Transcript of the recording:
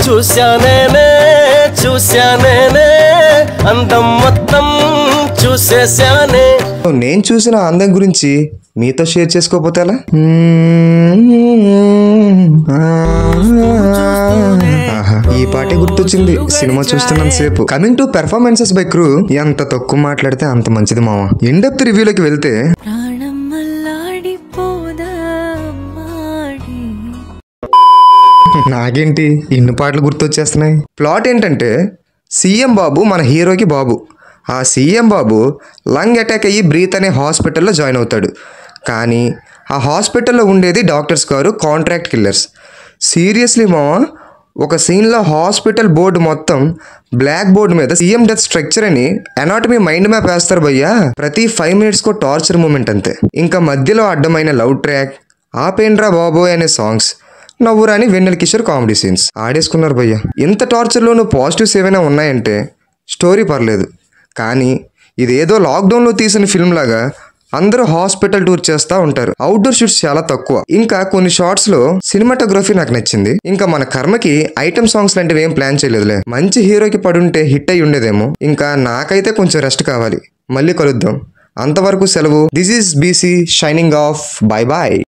చూశానేనే చూశానేనే అందం మొత్తం చూసేశానే. నేను చూసిన అందం గురించి మీతో షేర్ చేసుకోకపోతే ఎలా? ఈ పాటే గుర్తొచ్చింది సినిమా చూస్తున్నంత సేపు. Coming to performances by crew, ఎంత తక్కువ మాట్లాడితే అంత మంచిది మామ. ఇన్ డెప్త్ రివ్యూలోకి వెళ్తే నాకేంటి ఇన్ని పాటలు గుర్తొచ్చేస్తున్నాయి. ప్లాట్ ఏంటంటే సీఎం బాబు మన హీరోకి బాబు. ఆ సీఎం బాబు లంగ్ అటాక్ అయ్యి బ్రీత్ అనే హాస్పిటల్లో జాయిన్ అవుతాడు. కానీ ఆ హాస్పిటల్లో ఉండేది డాక్టర్స్ గారు, కాంట్రాక్ట్ కిల్లర్స్. సీరియస్లీ మామ, ఒక సీన్లో హాస్పిటల్ బోర్డు మొత్తం బ్లాక్ బోర్డు మీద సీఎం డెత్ స్ట్రక్చర్ అని ఎనాటమీ మైండ్ మ్యాప్ వేస్తారు భయ్యా. ప్రతి 5 minutesకో టార్చర్ మూమెంట్ అంతే. ఇంకా మధ్యలో అడ్డమైన లవ్ ట్రాక్, ఆపేండ్రా బాబోయ్ అనే సాంగ్స్, నవ్వురాని వెన్నెల కిషోర్ కామెడీ సీన్స్ ఆడేసుకున్నారు భయ్య. ఇంత టార్చర్లోనూ పాజిటివ్స్ ఏమైనా ఉన్నాయంటే స్టోరీ పర్లేదు. కానీ ఇదేదో లాక్డౌన్లో తీసిన ఫిల్మ్ లాగా అందరూ హాస్పిటల్ టూర్ చేస్తూ ఉంటారు. అవుట్డోర్ షూట్స్ చాలా తక్కువ. ఇంకా కొన్ని షార్ట్స్లో సినిమాటోగ్రఫీ నాకు నచ్చింది. ఇంకా మన కర్మకి ఐటమ్ సాంగ్స్ లాంటివి ఏం ప్లాన్ చేయలేదులే. మంచి హీరోకి పడుంటే హిట్ అయి ఉండేదేమో. ఇంకా నాకైతే కొంచెం రెస్ట్ కావాలి. మళ్ళీ కలుద్దాం. అంతవరకు సెలవు. This is BC shining off. Bye bye.